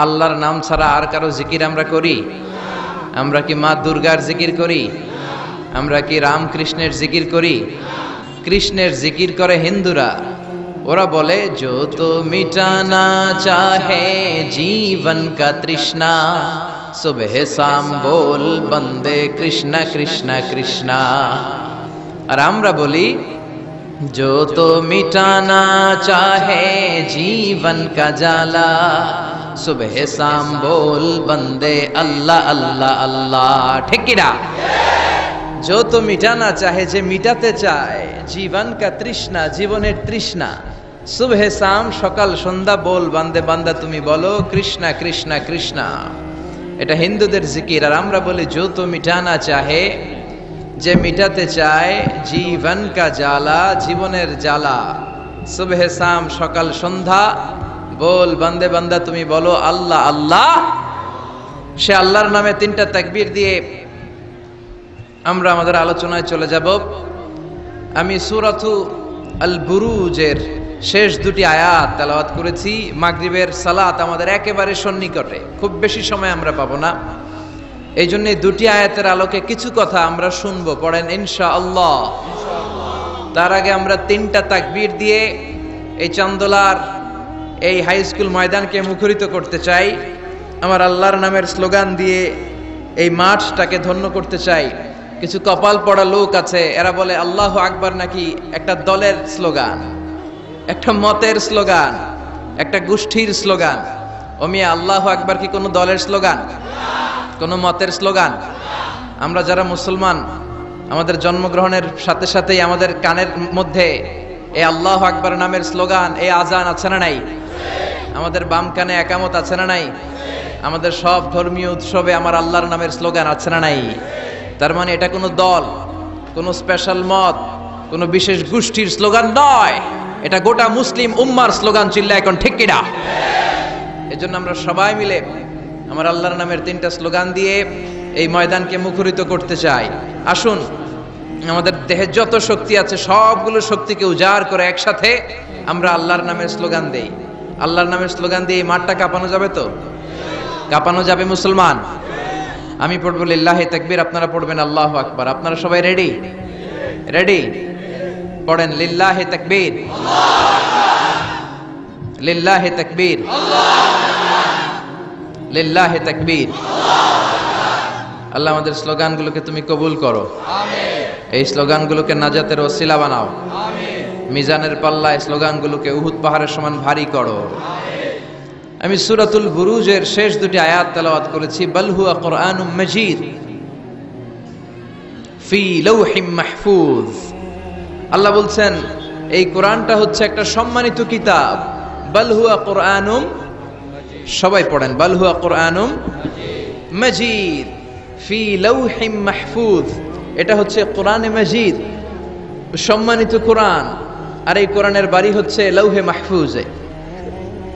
আল্লাহর নাম ছাড়া আর কারো জিকির আমরা করি? আমরা কি মা দুর্গার জিকির করি? আমরা কি রামকৃষ্ণের জিকির করি? কৃষ্ণের জিকির করে হিন্দুরা। ওরা বলে जो तो मिटाना चाहे जीवन का तृष्णा सुबह शाम बोल बंदे कृष्ण कृष्ण कृष्णा। আর আমরা বলি जो तो मिटाना चाहे जीवन का जाला सुबह शाम बोल बंदे अल्लाह अल्लाह अल्लाह। ঠিক কি না? जो तो मिटाना चाहे, যে মিটাতে চায়, জীবন কা তৃষ্ণা, জীবনের তৃষ্ণা, সুবহ শাম, সকাল সন্ধ্যা, বল বান্দে বান্দা তুমি বলো কৃষ্ণা কৃষ্ণা কৃষ্ণা। এটা হিন্দুদের জিকির। আর আমরা বলি जो तो मिटाना चाहे, যে মিটাতে চায়, জীবন কা জ্বালা, জীবনের জ্বালা, সুবহ শাম, সকাল সন্ধ্যা, বল বান্দে বান্দা তুমি বলো আল্লাহ আল্লাহ। সে আল্লাহর নামে তিনটা তাকবীর দিয়ে আমরা আমাদের আলোচনায় চলে যাব। আমি সূরাতু আল বুরুজের শেষ দুটি আয়াত তেলাওয়াত করেছি। মাগরিবের সালাত আমাদের একেবারে সন্নিকটে, খুব বেশি সময় আমরা পাবো না। এই জন্য দুটি আয়াতের আলোকে কিছু কথা আমরা শুনবো। পড়েন ইনশাআল্লাহ। তার আগে আমরা তিনটা তাকবীর দিয়ে এই চান্দোলার এই হাই স্কুল ময়দানকে মুখরিত করতে চাই। আমার আল্লাহর নামের স্লোগান দিয়ে এই মাঠটাকে ধন্য করতে চাই। কিছু কপাল পড়া লোক আছে, এরা বলে আল্লাহু আকবার নাকি একটা দলের স্লোগান, একটা মতের স্লোগান, একটা গোষ্ঠীর স্লোগান। ও মিয়া, আল্লাহু আকবার কি কোনো দলের স্লোগান, কোনো মতের স্লোগান? আমরা যারা মুসলমান, আমাদের জন্মগ্রহণের সাথে সাথেই আমাদের কানের মধ্যে এই আল্লাহু আকবার নামের স্লোগান, এই আজান আছে না নাই? আমাদের বাম কানে একামত আছে না নাই? আমাদের সব ধর্মীয় উৎসবে আমার আল্লাহর নামের স্লোগান আছে না নাই? তার মানে এটা কোনো দল, কোনো স্পেশাল মত, কোনো বিশেষ গোষ্ঠীর স্লোগান নয়, এটা গোটা মুসলিম উম্মার স্লোগান। চিল্লা এখন ঠিক কিনা? এজন্য আমরা সবাই মিলে আমার আল্লাহর নামের তিনটা স্লোগান দিয়ে এই ময়দানকে মুখরিত করতে চাই। আসুন, আমাদের দেহে যত শক্তি আছে সবগুলো শক্তিকে উজাড় করে একসাথে আমরা আল্লাহর নামের স্লোগান দেই। আল্লাহর নামের স্লোগান দিয়ে এই মাঠটা কাঁপানো যাবে তো? কাঁপানো যাবে মুসলমান? আমি পড়বো লিল্লাহি তাকবীর, আপনারা পড়বেন আল্লাহু আকবার। আপনারা সবাই রেডি? রেডি? পড়েন লিল্লাহি তাকবীর, লিল্লাহি তাকবীর, লিল্লাহি তাকবীর। আল্লাহ আমাদের স্লোগানগুলোকে তুমি কবুল করো, এই স্লোগানগুলোকে নাজাতের ওসিলা বানাও, মিজানের পাল্লায় স্লোগানগুলোকে উহুদ পাহাড়ের সমান ভারী করো। আমি সূরাতুল বুরুজের শেষ দুটি আয়াত তেলাওয়াত করেছি। বাল হুয়া কুরআনুম মাজিদ ফি লাওহিম মাহফুজ। আল্লাহ বলছেন এই কোরআনটা হচ্ছে একটা সম্মানিত কিতাব। বাল হুয়া কুরআনুম, সবাই পড়েন, বাল হুয়া কুরআনুম মাজিদ ফি লাওহিম মাহফুজ। এটা হচ্ছে কোরআনে মাজিদ, সম্মানিত কোরআন। আর এই কোরআনের বাড়ি হচ্ছে লৌহে মাহফুজে।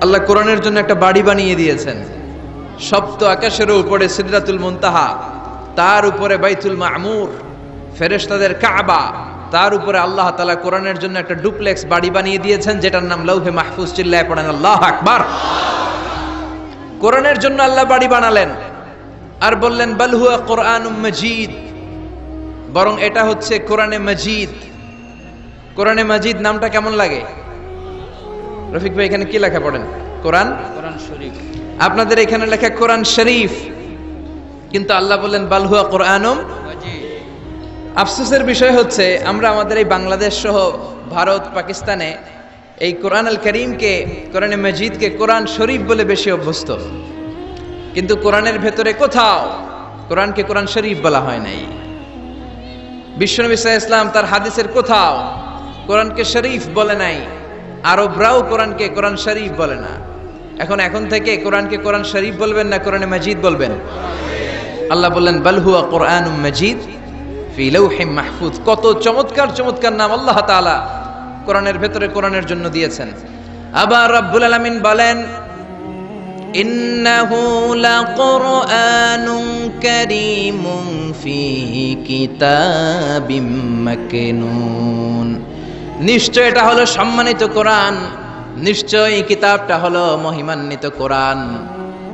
আল্লাহ কোরআনের জন্য একটা বাড়ি বানিয়ে দিয়েছেন। সপ্ত আকাশের উপরে সিদরাতুল মুনতাহা, তার উপরে বাইতুল মামুর, ফেরেশতাদের কাবা, তার উপরে আল্লাহ তাআলা কোরআনের জন্য একটা ডুপ্লেক্স বাড়ি বানিয়ে দিয়েছেন, যেটার নাম লৌহে মাহফুজ। চিল্লায় পড়েন আল্লাহু আকবার। কোরআনের জন্য আল্লাহ বাড়ি বানালেন আর বললেন বাল হুয়া কুরআনুম মাজিদ, বরং এটা হচ্ছে কোরআনে মাজিদ। কোরআনে মাজিদ নামটা কেমন লাগে? রফিক ভাই, এখানে কি লেখা পড়েন? কোরআন, কোরআন শরীফ। আপনাদের এখানে লেখা কোরআন শরীফ, কিন্তু আল্লাহ বললেন বাল হুয়া কুরআনুম মাজিদ। আফসোসের বিষয় হচ্ছে আমরা আমাদের এই বাংলাদেশ সহ ভারত, পাকিস্তানে এই কোরআন আল করিমকে, কোরআনে মাজিদকে কোরআন শরীফ বলে বেশি অভ্যস্ত, কিন্তু কোরআনের ভেতরে কোথাও কোরআনকে কোরআন শরীফ বলা হয় নাই। বিশ্বনবী সাল্লাল্লাহু আলাইহি ওয়াসাল্লাম তার হাদিসের কোথাও কোরআনকে শরীফ বলে নাই। আরবরাও কোরআনকে কোরআন শরীফ বলে না। এখন থেকে কোরআনকে কোরআন শরীফ বলবেন না কোরআনে মাজিদ বলবেন? আল্লাহ বললেন বাল হুয়া কুরআনুম মাজিদ ফি লাওহিম মাহফুজ। কত চমৎকার চমৎকার নাম আল্লাহ তাআলা কোরআনের ভেতরে কোরআনের জন্য দিয়েছেন। আবার রব্বুল আলামিন বলেন ইন্নাহু লাকুরআনুন কারীমুন ফি কিতাবিম মাকনুন। নিশ্চয় এটা হলো সম্মানিত কোরআন, নিশ্চয় এই কিতাবটা হলো মহিমান্বিত কোরআন।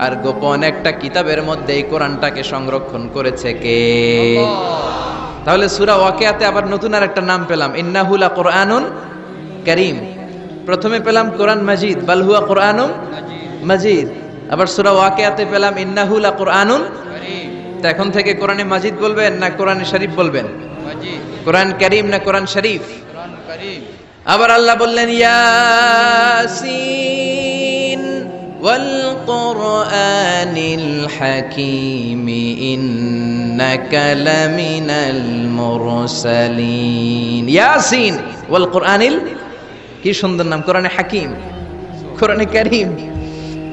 আর গোপন একটা কিতাবের মধ্যে এই কোরআনটাকে সংরক্ষণ করেছে কে? তাহলে সূরা ওয়াকিয়াতে আবার নতুন আর একটা নাম পেলাম, ইন্নাহু লাকুরআনুন কারীম। প্রথমে পেলাম কোরআন মাজিদ, বাল হুয়া কুরআনুম মাজিদ। আবার সূরা ওয়াকিয়াতে পেলাম ইন্নাহু লাকুরআনুন কারীম। তো এখন থেকে কোরআনে মাজিদ বলবেন না কোরআনে শরীফ বলবেন? মাজিদ। কোরআন কারীম না কোরআন শরীফ? কোরআন কারীম। আবার আল্লাহ বললেন ইয়াসিন ওয়াল কুরআনিল হাকীম ইন্নাকা লামিনাল মুরসালিন। ইয়াসিন ওয়াল কুরআনিল, কি সুন্দর নাম! কোরআনে হাকীম, কোরআনে কারীম,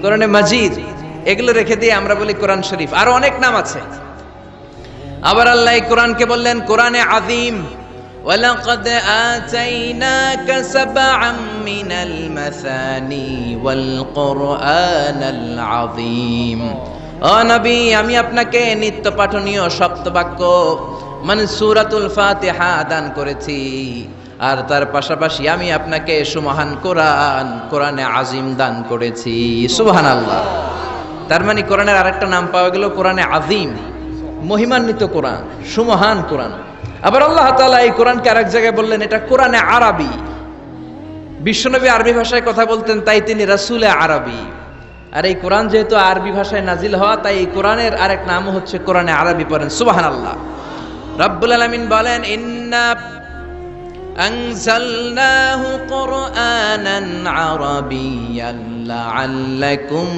কোরআনে মাজিদ, এগুলো রেখে দিয়ে আমরা বলি কোরআন শরীফ। আরো অনেক নাম আছে। আবার আল্লাহ এই কোরআনকে বললেন কোরআনে আযীম, ওয়ালাকাদ আতাইনাকা সাবআম মিনাল মাসানি ওয়াল কুরআনাল আযীম। ও নবী, আমি আপনাকে নিত্য পাঠনীয় সপ্তবাক্য মানে সূরাতুল ফাতিহা দান করেছি, আর তার পাশাপাশি আমি আপনাকে সুমহান কোরআন, কোরআনে আযীম দান করেছি। সুবহানাল্লাহ। তার মানে কোরআনের আরেকটা নাম পাওয়া গেল কোরআনে আযীম, মহিমান্বিত কোরআন, সুমহান কোরআন। আবার আল্লাহ তাআলা এই কোরআনকে আরেক জায়গায় বললেন এটা কোরআনে আরবি। বিশ্বনবী আরবি ভাষায় কথা বলতেন, তাই তিনি রাসূলে আরবি। আর এই কোরআন যেহেতু আরবি ভাষায় নাজিল হওয়া, তাই এই কোরআনের আরেক নাম হচ্ছে কোরআনে আরবি। পড়েন সুবহানাল্লাহ। রব্বুল আলামিন বলেন ইন্না আনজালনাহু কুরআনান আরাবিয়্যান লাআল্লাকুম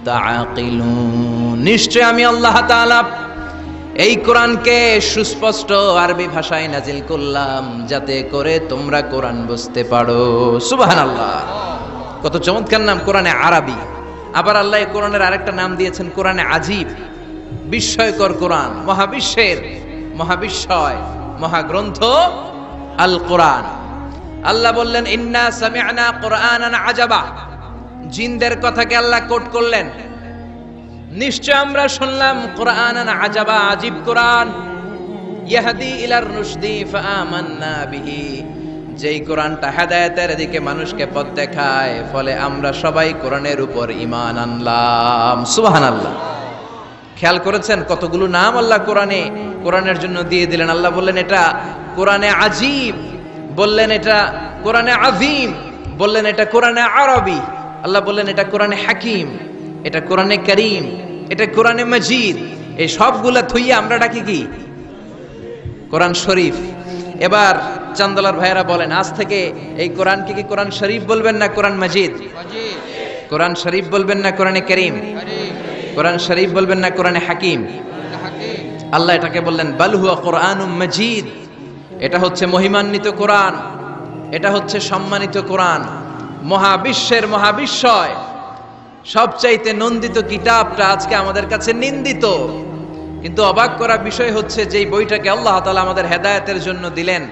তাআকিলুন। নিশ্চয় আমি আল্লাহ তাআলা এই কোরআনকে সুস্পষ্ট আরবি ভাষায় নাজিল করলাম যাতে করে তোমরা কোরআন বুঝতে পারো। সুবহানাল্লাহ। কত চমৎকার নাম, কোরআনে আরবি। আবার আল্লাহ এই কোরআনের আরেকটা নাম দিয়েছেন কোরআনে আজীব, বিস্ময়কর কোরআন, মহাবিশ্বের মহাবিস্ময় মহাগ্রন্থ আল কোরআন। আল্লাহ বললেন ইন্না সামি'না কুরআনান আজাবা। জিনদের কথাকে আল্লাহ কোট করলেন, নিশ্চয় আমরা শুনলাম কুরআনান আজাবা, আজীব কোরআন। ইয়াহদি ইলার রুশদি ফাআমান্না বিহি, যেই কোরআনটা হেদায়েতের দিকে মানুষকে পথ দেখায়, ফলে আমরা সবাই কোরআনের উপর ঈমান আনলাম। সুবহানাল্লাহ। খেয়াল করেছেন কতগুলো নাম আল্লাহ কোরআনের জন্য দিয়ে দিলেন। আল্লাহ বললেন এটা কোরআনে আজীব, বললেন এটা কোরআনে আযীম, বললেন এটা কোরআনে আরবি, আল্লাহ বললেন এটা কোরআনে হাকিম, এটা কোরআনে কারীম, এটা কোরআনে মাজিদ। এই সবগুলা থুইয়া আমরা ডাকি কি? কোরআন শরীফ। এবার চান্দলার ভাইয়েরা বলেন, আজ থেকে এই কোরআনকে কি কোরআন শরীফ বলবেন না কোরআন মাজিদ? কোরআন শরীফ বলবেন না কোরআনে কারীম? কোরআন শরীফ বলবেন না কোরআনে হাকিম? আল্লাহ এটাকে বললেন বাল হুয়া কুরআনুম মাজিদ। এটা হচ্ছে মহিমান্বিত কোরআন, এটা হচ্ছে সম্মানিত কোরআন, মহাবিশ্বের মহাবিস্ময়। সবচাইতে নন্দিত কিতাবটা আজকে আমাদের কাছে নিন্দিত। কিন্তু অবাক করা বিষয় হচ্ছে যে বইটাকে আল্লাহ তাআলা আমাদের হেদায়েতের জন্য দিলেন,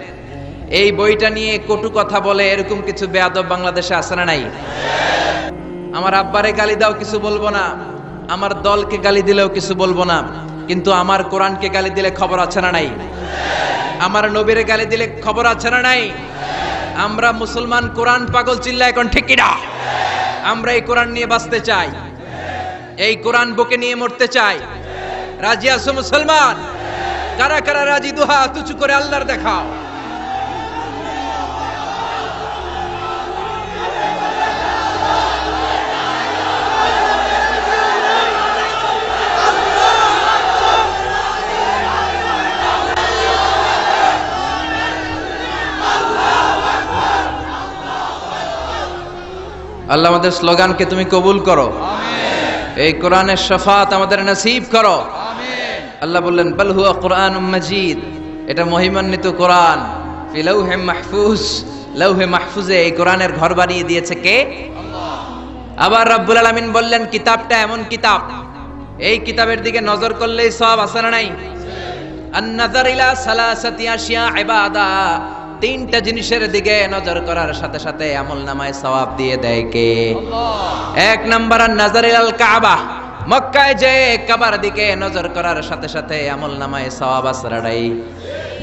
এই বইটা নিয়ে কটু কথা বলে এরকম কিছু বেয়াদব বাংলাদেশে আছে না নাই? আমার আব্বারে গালি দাও কিছু বলবো না, আমার দলকে গালি দিলেও কিছু বলবো না, কিন্তু আমার কোরআনকে গালি দিলে খবর আছে না নাই? আমার নবীরে গালি দিলে খবর আছে না নাই? আমরা মুসলমান কোরআন পাগল, চিল্লা এখন ঠিক কিনা? আমরা এই কোরআন নিয়ে বাঁচতে চাই, এই কোরআন বুকে নিয়ে মরতে চাই। রাজি আছো মুসলমান? কারা কারা রাজি? দুহা তুচু করে আল্লাহর দেখাও। আল্লাহ আমাদের স্লোগানকে তুমি কবুল করো, এই কোরআনের শাফাত আমাদের নসিব করো। আল্লাহ বললেন বাল হুয়া কুরআনুম মাজিদ, এটা মহিমান্বিত কোরআন। ফি লাউহে মাহফুজ, লাউহে মাহফুজে এই কোরআনের ঘর বানিয়ে দিয়েছে কে? আল্লাহ। আবার রব্বুল আলামিন বললেন কিতাবটা এমন কিতাব, এই কিতাবের দিকে নজর করলেই সওয়াব আছে না নাই? আন-নাযার ইলা সালাসাতি আশিয়া ইবাদা, তিনটা জিনিসের দিকে নজর করার সাথে সাথে আমলনামায় সওয়াব দিয়ে দেয় কে? আল্লাহ। এক নাম্বার আন-নাযার ইলাল কাবা, মক্কায় যে কাবার দিকে নজর করার সাথে সাথে আমলনামায় সওয়াব আসরাড়াই।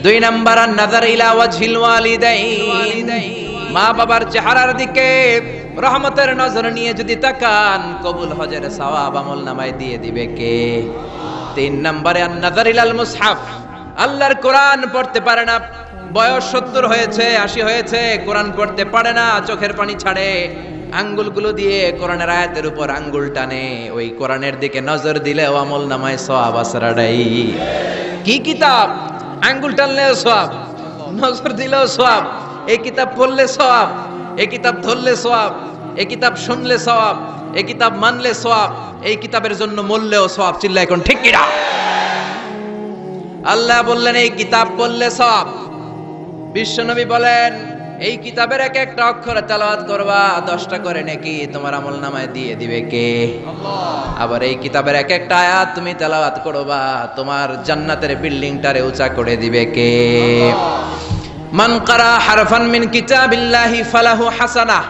দুই নাম্বার আন-নাযার ইলা ওয়াজহিল ওয়ালিদাইন, মা বাবার চেহারার দিকে রহমতের নজর নিয়ে যদি তাকান, কবুল হজের সওয়াব আমলনামায় দিয়ে দিবে কে? 3 নম্বরে আন-নাযার ইলাল মুসহাফ। আল্লাহর কোরআন পড়তে পারে না, বয়স 70 হয়েছে 80 হয়েছে, কোরআন পড়তে পারে না, চোখের পানি ছাড়ে, আঙ্গুলগুলো দিয়ে কোরআনের আয়াতের উপর আঙ্গুল টানে, ওই কোরআনের দিকে নজর দিলেও আমলনামায় সওয়াব আসরা নাই। কি কিতাব? আঙ্গুল টানলেও সওয়াব, নজর দিলেও সওয়াব, এই কিতাব পড়লে সওয়াব, এই কিতাব ধরলে সওয়াব, এই কিতাব শুনলে সওয়াব, এই কিতাব মানলে সওয়াব, এই কিতাবের জন্য মরলেও সওয়াব। চিল্লা এখন ঠিক কিনা? আল্লাহ বললেন এই কিতাব পড়লে সওয়াব। বিশ্বনবী বলেন এই কিতাবের এক একটা অক্ষর তেলাওয়াত করবা 10টা করে নেকি তোমার আমলনামায় দিয়ে দিবে কে? আল্লাহ। আবার এই কিতাবের এক একটা আয়াত তুমি তেলাওয়াত করবা, তোমার জান্নাতের বিল্ডিংটারে উঁচা করে দিবে কে? মান কারা হারফান মিন কিতাবিল্লাহি ফালাহু হাসানাহ।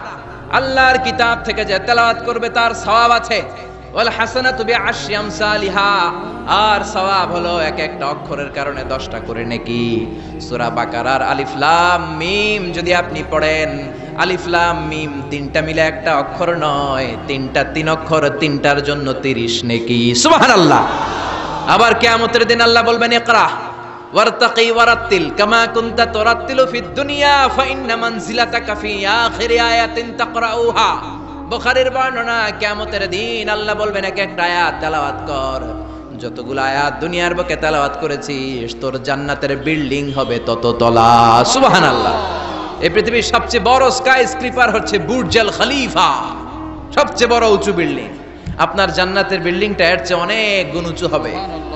আল্লাহর কিতাব থেকে যে তেলাওয়াত করবে তার সওয়াব আছে। ওয়াল হাসানাতু বিআশরি আমসালিহা, আর সওয়াব হলো এক একটা অক্ষরের কারণে 10টা করে নেকি। সূরা বাকারার আলিফ লাম মিম যদি আপনি পড়েন, আলিফ লাম মিম 3টা মিলে একটা অক্ষর নয়, 3টা 3 অক্ষর, 3টার জন্য 30 নেকি। সুবহানাল্লাহ। আবার কিয়ামতের দিন আল্লাহ বলবেন ইকরা ওয়ারতাকি ওয়ারাত্তিল কামা কুনতা তুরাত্তিলু ফিদ দুনিয়া ফাইন্না মানজিলাতাকা ফি আখিরি আয়াতিন তাকরাউহা। বুখারীর বর্ণনা, কিয়ামতের দিন আল্লাহ বলবেন এক একটা আয়াত তেলাওয়াত কর, যতগুলো আয়াত দুনিয়ার বুকে তেলাওয়াত করেছিস তোর জান্নাতের বিল্ডিং হবে তত তলা। সুবহানাল্লাহ। এই পৃথিবীর সবচেয়ে বড় স্কাই স্ক্রিপার হচ্ছে বুর্জ আল খলিফা, সবচেয়ে বড় উঁচু বিল্ডিং। আপনার জান্নাতের বিল্ডিংটা এর চেয়ে অনেক গুণ উঁচু হবে।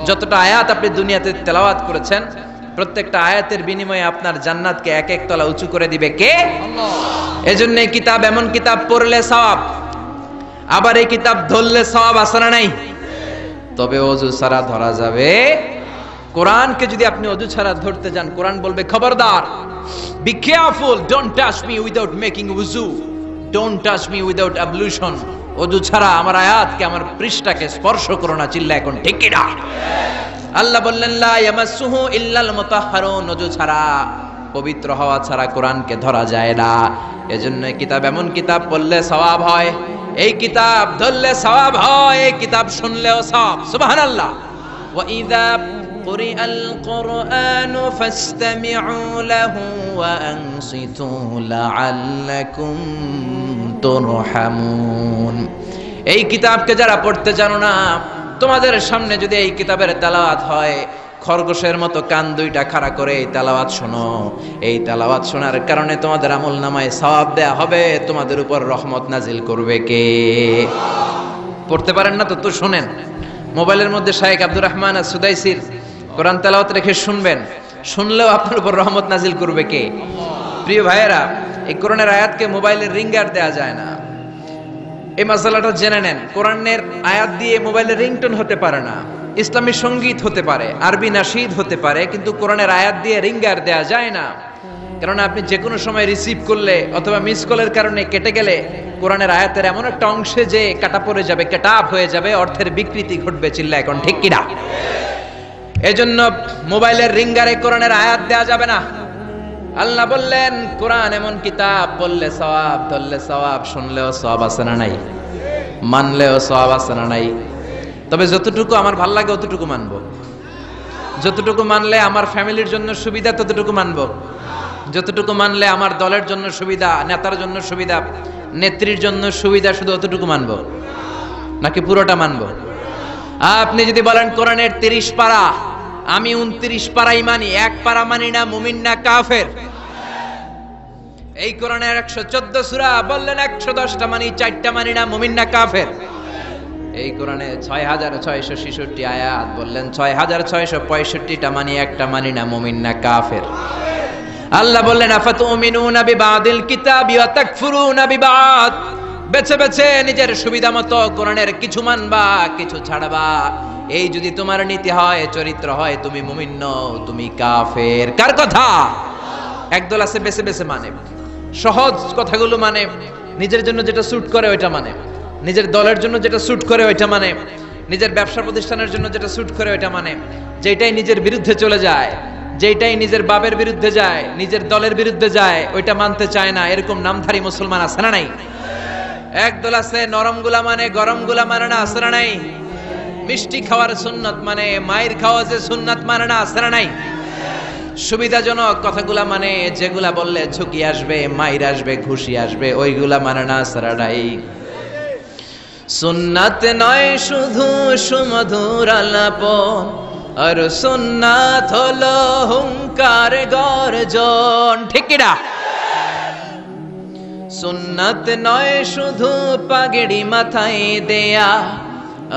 যতটা আয়াত আপনি দুনিয়াতে তেলাওয়াত করেছেন, প্রত্যেকটা আয়াতের বিনিময়ে আপনার জান্নাতকে এক এক তলা উঁচু করে দিবে কে? আল্লাহ। এজন্য এই কিতাব এমন কিতাব পড়লে সওয়াব, আবার এই কিতাব ধরলে সওয়াব আছে না নাই? তবে ওযু ছাড়া ধরা যাবে। কোরআনকে যদি আপনি ওযু ছাড়া ধরতে যান, কোরআন বলবে খবরদার, be careful, don't touch me without making ওযু, ডোন্ট টাচ মি উইদাউট অ্যাবলুশন। ওযু ছাড়া আমার আয়াতকে, আমার পৃষ্ঠাকে স্পর্শ করো না। চিল্লা এখন ঠিক কি না? আল্লাহ বললেন লা ইয়ামাসসুহু ইল্লাল মুতাহহারুন, ওযু ছাড়া, পবিত্র হওয়া ছাড়া কোরআনকে ধরা যায় না। এজন্য এই কিতাব এমন কিতাব পড়লে সওয়াব হয়, এই কিতাব ধরলে সওয়াব হয়, এই কিতাব শুনলেও সওয়াব। সুবহানাল্লাহ। ওয়া ইযা কুরিআল কুরআনু ফাসতামিউ লাহু ওয়া আনসিতু লাআল্লাকুম তুরহামুন। এই কিতাবকে যারা পড়তে জানো না, তোমাদের সামনে যদি এই কিতাবের তেলাওয়াত হয়, খরগোশের মতো কান দুইটা খাড়া করে এই তেলাওয়াত শোনো। এই তেলাওয়াত শোনার কারণে তোমাদের আমলনামায় সওয়াব দেয়া হবে, তোমাদের উপর রহমত নাজিল করবে কে? পড়তে পারেন না তো শুনেন। মোবাইলের মধ্যে শায়েখ আব্দুর রহমান আস-সুদাইসির কোরআন তেলাওয়াত রেখে শুনবেন, শুনলেও আপনার উপর রহমত নাজিল করবে কে? প্রিয় ভাইয়েরা, এই কোরআনের আয়াতকে মোবাইলের রিঙ্গার দেয়া যায় না। এই মাসালাটা জেনে নেন। কোরআনের আয়াত দিয়ে মোবাইলের রিংটোন হতে পারে না, ইসলামী সঙ্গীত হতে পারে, আরবি নাশিদ হতে পারে, কিন্তু কোরআনের আয়াত দিয়ে রিঙ্গার দেয়া যায় না। কারণ আপনি যে কোনো সময় রিসিভ করলে অথবা মিস কলের কারণে কেটে গেলে কোরআনের আয়াতের এমন একটা অংশে যে কাটা পড়ে যাবে, কাটাপ হয়ে যাবে, অর্থের বিকৃতি ঘটবে। চিল্লা এখন ঠিক কিনা? এজন্য মোবাইলের রিঙ্গারে কোরআনের আয়াত দেয়া যাবে না। আল্লাহ বললেন কোরআন এমন কিতাব, বললে সওয়াব, ধরলে সওয়াব, শুনলেও সওয়াব আছে না নাই? মানলেও সওয়াব আছে না নাই? তবে যতটুকু আমার ভাল লাগে অতটুকু মানবো, যতটুকু মানলে আমার ফ্যামিলির জন্য সুবিধা ততটুকু মানবো, যতটুকু মানলে আমার দলের জন্য সুবিধা, নেতার জন্য সুবিধা, নেত্রীর জন্য সুবিধা, শুধু অতটুকু মানবো নাকি পুরোটা মানবো? আপনি যদি বলেন কোরআনের 30 পারা, আমি 29 পারাই মানি, 1 পারা মানি না, মুমিন না কাফের। এই কোরআনের 114 সূরা, বললেন 110টা মানি, 4টা মানি না, মুমিন না কাফের। এই কোরআনে 6666 আয়াত, বললেন 6665টা মানি, একটা মানি না, মুমিন না কাফের। আল্লাহ বললেন আফাতুমিনুনা বিবাদিল কিতাবি ওয়া তাকফুরুনা বিবাদ, বেছে বেছে নিজের সুবিধা মতো কোরআনের কিছু মানবা, কিছু ছাড়বা। এই যদি তোমার নীতি হয়, চরিত্র হয়, তুমি মুমিন নও, তুমি কাফের। কার কথা? একদল আছে বেছে বেছে মানে, সহজ কথাগুলো মানে, নিজের জন্য যেটা স্যুট করে ওইটা মানে, নিজের দলের জন্য যেটা স্যুট করে ওইটা মানে, নিজের ব্যবসা প্রতিষ্ঠানের জন্য যেটা স্যুট করে ওইটা মানে, যেটাই নিজের বিরুদ্ধে চলে যায়, যেটাই নিজের বাপের বিরুদ্ধে যায়, নিজের দলের বিরুদ্ধে যায়, ওইটা মানতে চায় না। এরকম নামধারী মুসলমান আছে না নাই? একদল আছে নরম গুলা মানে গরম গুলা মানে না, আসরা নাই। মিষ্টি খাওয়ার সুন্নাত মানে, মায়ের খাওয়া যে সুন্নাত মানে না, আসরা নাই। সুবিধাজনক কথাগুলা মানে, যেগুলা বললে ঝুঁকি আসবে, মাইর আসবে, ঘুষি আসবে, ওইগুলা মানে না, আসরা নাই। সুন্নাত নয় শুধু সুমধুর আলাপন, আর সুন্নাত হলো হুঙ্কার গর্জন। ঠিক কি না? সুন্নাত নয় শুধু পাগড়ি মাথায় দেয়া,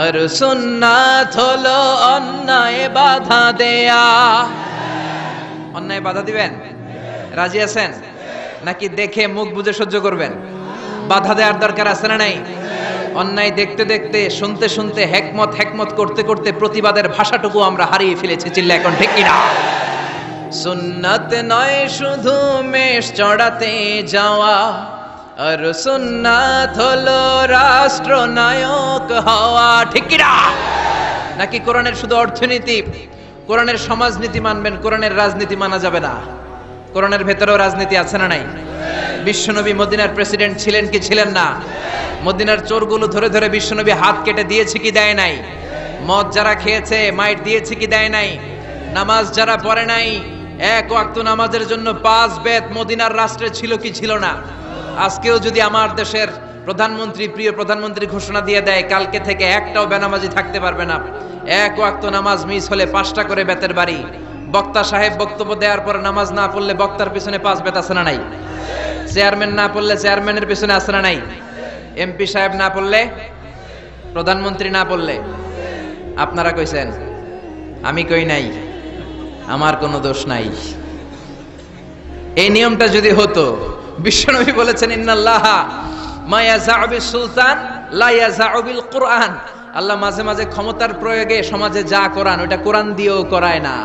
আর সুন্নাত হলো অন্যায় বাধা দেয়া। অন্যায় বাধা দিবেন? রাজি আছেন নাকি দেখে মুখ বুজে সহ্য করবেন? বাধা দেওয়ার দরকার আছে না নাই? অন্যায় দেখতে দেখতে, শুনতে শুনতে, হেকমত করতে করতে প্রতিবাদের ভাষাটুকু আমরা হারিয়ে ফেলেছি। চিল্লা এখন ঠিক কি না? সুন্নাত নয় শুধু মেষ চড়াতে যাওয়া, আর সুন্নাত হলো রাষ্ট্রনায়ক হওয়া। ঠিক কি না? নাকি কোরআনের শুধু অর্থনীতি, কোরআনের সমাজনীতি মানবেন, কোরআনের রাজনীতি মানা যাবে না? কোরআনের ভেতরেও রাজনীতি আছে না নাই? বিশ্বনবী মদিনার প্রেসিডেন্ট ছিলেন কি ছিলেন না? মদিনার চোরগুলো ধরে ধরে বিশ্বনবী হাত কেটে দিয়েছে কি দেয় নাই? মদ যারা খেয়েছে মাইট দিয়েছে কি দেয় নাই? নামাজ যারা পড়ে নাই, এক ওয়াক্ত নামাজের জন্য 5 বেত মদিনার রাষ্ট্রে ছিল কি ছিল না? আজকেও যদি আমার দেশের প্রধানমন্ত্রী, প্রিয় প্রধানমন্ত্রী ঘোষণা দিয়ে দেয় কালকে থেকে একটাও বেনামাজি থাকতে পারবে না, এক ওয়াক্ত নামাজ মিস হলে 5টা করে বেতের বাড়ি। বক্তা সাহেব বক্তব্য দেওয়ার পর নামাজ না পড়লে বক্তার পিছনে 5 বেত আছে না নাই? চেয়ারম্যান না পড়লে চেয়ারম্যানের পিছনে আছে না নাই? এমপি সাহেব না পড়লে, প্রধানমন্ত্রী না পড়লে। আপনারা কইছেন, আমি কই নাই, আমার কোনো দোষ নাই। এই নিয়মটা যদি হতো, বিশ্বনবী বলেছেন ইন্নাল্লাহা মা ইয়াযাউ বিস সুলতান লা ইয়াযাউ বিল কুরআন। আল্লাহ মাঝে মাঝে ক্ষমতার প্রয়োগে সমাজে যা করান ওটা কোরআন দিয়েও করায় না।